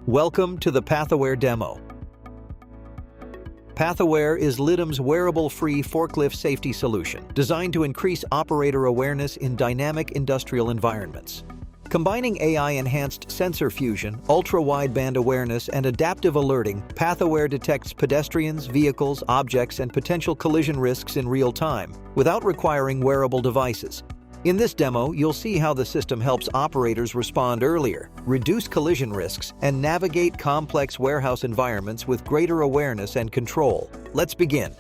Welcome to the PathAware demo. PathAware is Litum's wearable-free forklift safety solution designed to increase operator awareness in dynamic industrial environments. Combining AI-enhanced sensor fusion, ultra-wideband awareness, and adaptive alerting, PathAware detects pedestrians, vehicles, objects, and potential collision risks in real time without requiring wearable devices. In this demo, you'll see how the system helps operators respond earlier, reduce collision risks, and navigate complex warehouse environments with greater awareness and control. Let's begin.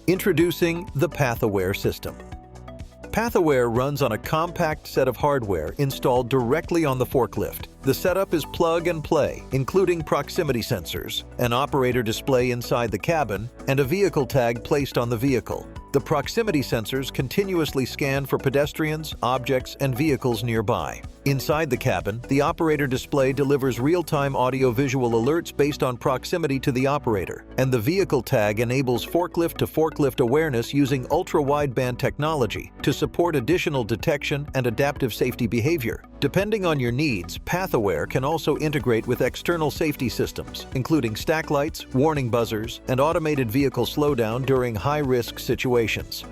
Introducing the PathAware system. PathAware runs on a compact set of hardware installed directly on the forklift. The setup is plug and play, including proximity sensors, an operator display inside the cabin, and a vehicle tag placed on the vehicle. The proximity sensors continuously scan for pedestrians, objects, and vehicles nearby. Inside the cabin, the operator display delivers real-time audio-visual alerts based on proximity to the operator, and the vehicle tag enables forklift-to-forklift awareness using ultra-wideband technology to support additional detection and adaptive safety behavior. Depending on your needs, PathAware can also integrate with external safety systems, including stack lights, warning buzzers, and automated vehicle slowdown during high-risk situations.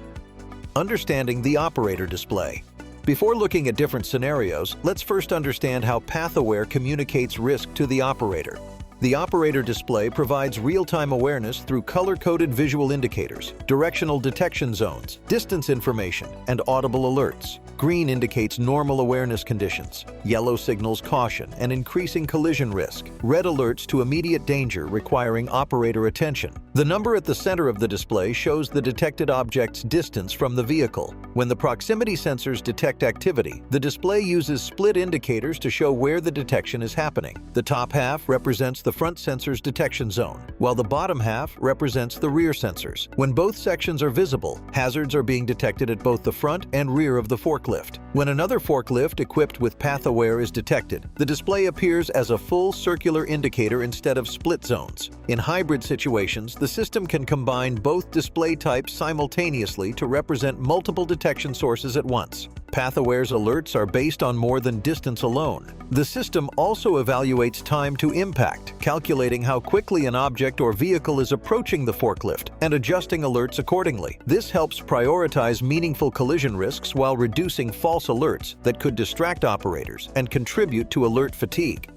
Understanding the operator display. Before looking at different scenarios, let's first understand how PathAware communicates risk to the operator. The operator display provides real-time awareness through color-coded visual indicators, directional detection zones, distance information, and audible alerts. Green indicates normal awareness conditions. Yellow signals caution and increasing collision risk. Red alerts to immediate danger requiring operator attention. The number at the center of the display shows the detected object's distance from the vehicle. When the proximity sensors detect activity, the display uses split indicators to show where the detection is happening. The top half represents the front sensor's detection zone, while the bottom half represents the rear sensors. When both sections are visible, hazards are being detected at both the front and rear of the forklift. When another forklift equipped with PathAware is detected, the display appears as a full circular indicator instead of split zones. In hybrid situations, the system can combine both display types simultaneously to represent multiple detection sources at once. PathAware's alerts are based on more than distance alone. The system also evaluates time to impact, calculating how quickly an object or vehicle is approaching the forklift and adjusting alerts accordingly. This helps prioritize meaningful collision risks while reducing false alerts that could distract operators and contribute to alert fatigue.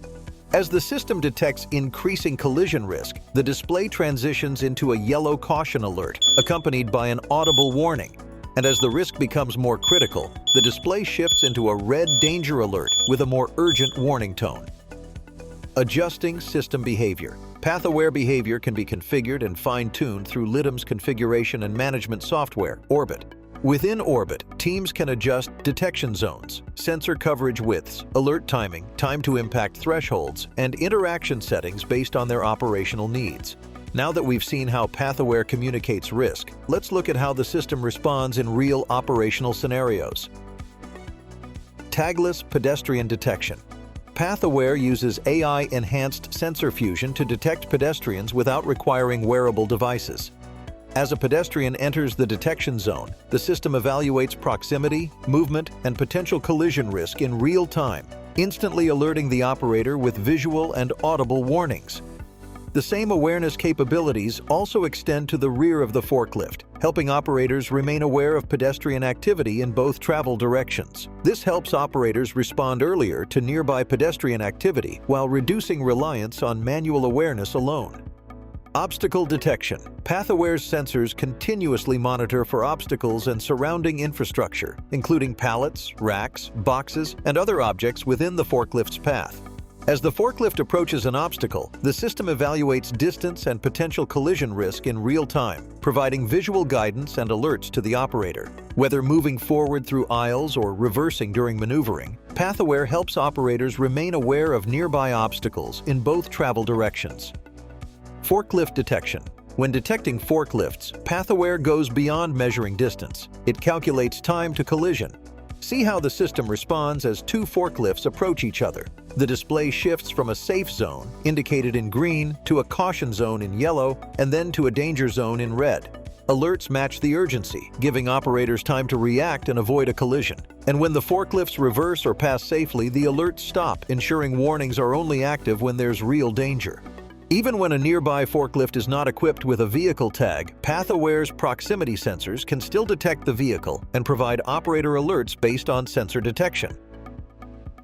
As the system detects increasing collision risk, the display transitions into a yellow caution alert, accompanied by an audible warning. And as the risk becomes more critical, the display shifts into a red danger alert with a more urgent warning tone. Adjusting system behavior. PathAware behavior can be configured and fine-tuned through Litum's configuration and management software, Orbit. Within Orbit, teams can adjust detection zones, sensor coverage widths, alert timing, time to impact thresholds, and interaction settings based on their operational needs. Now that we've seen how PathAware communicates risk, let's look at how the system responds in real operational scenarios. Tagless pedestrian detection. PathAware uses AI-enhanced sensor fusion to detect pedestrians without requiring wearable devices. As a pedestrian enters the detection zone, the system evaluates proximity, movement, and potential collision risk in real time, instantly alerting the operator with visual and audible warnings. The same awareness capabilities also extend to the rear of the forklift, helping operators remain aware of pedestrian activity in both travel directions. This helps operators respond earlier to nearby pedestrian activity while reducing reliance on manual awareness alone. Obstacle detection. PathAware's sensors continuously monitor for obstacles and surrounding infrastructure, including pallets, racks, boxes, and other objects within the forklift's path. As the forklift approaches an obstacle, the system evaluates distance and potential collision risk in real time, providing visual guidance and alerts to the operator. Whether moving forward through aisles or reversing during maneuvering, PathAware helps operators remain aware of nearby obstacles in both travel directions. Forklift detection. When detecting forklifts, PathAware goes beyond measuring distance. It calculates time to collision. See how the system responds as two forklifts approach each other. The display shifts from a safe zone, indicated in green, to a caution zone in yellow, and then to a danger zone in red. Alerts match the urgency, giving operators time to react and avoid a collision. And when the forklifts reverse or pass safely, the alerts stop, ensuring warnings are only active when there's real danger. Even when a nearby forklift is not equipped with a vehicle tag, PathAware's proximity sensors can still detect the vehicle and provide operator alerts based on sensor detection.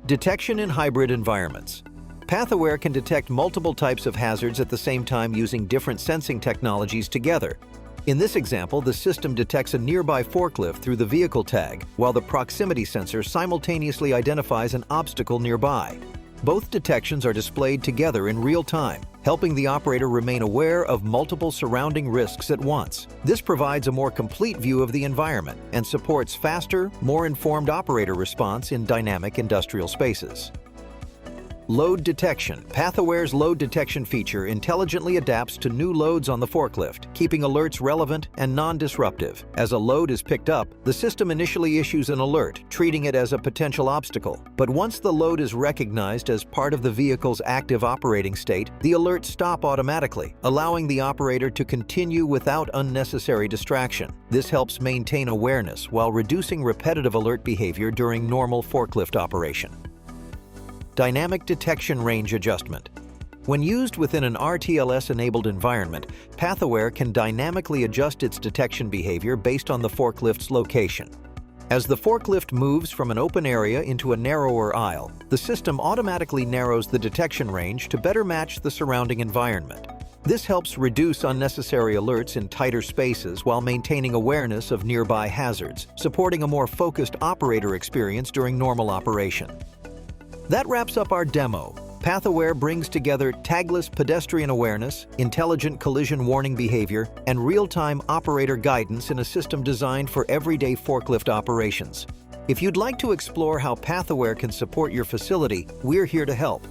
Detection in hybrid environments. PathAware can detect multiple types of hazards at the same time using different sensing technologies together. In this example, the system detects a nearby forklift through the vehicle tag, while the proximity sensor simultaneously identifies an obstacle nearby. Both detections are displayed together in real time, helping the operator remain aware of multiple surrounding risks at once. This provides a more complete view of the environment and supports faster, more informed operator response in dynamic industrial spaces. Load detection. PathAware's load detection feature intelligently adapts to new loads on the forklift, keeping alerts relevant and non-disruptive. As a load is picked up, the system initially issues an alert, treating it as a potential obstacle. But once the load is recognized as part of the vehicle's active operating state, the alerts stop automatically, allowing the operator to continue without unnecessary distraction. This helps maintain awareness while reducing repetitive alert behavior during normal forklift operation. Dynamic detection range adjustment. When used within an RTLS-enabled environment, PathAware can dynamically adjust its detection behavior based on the forklift's location. As the forklift moves from an open area into a narrower aisle, the system automatically narrows the detection range to better match the surrounding environment. This helps reduce unnecessary alerts in tighter spaces while maintaining awareness of nearby hazards, supporting a more focused operator experience during normal operation. That wraps up our demo. PathAware brings together tagless pedestrian awareness, intelligent collision warning behavior, and real-time operator guidance in a system designed for everyday forklift operations. If you'd like to explore how PathAware can support your facility, we're here to help.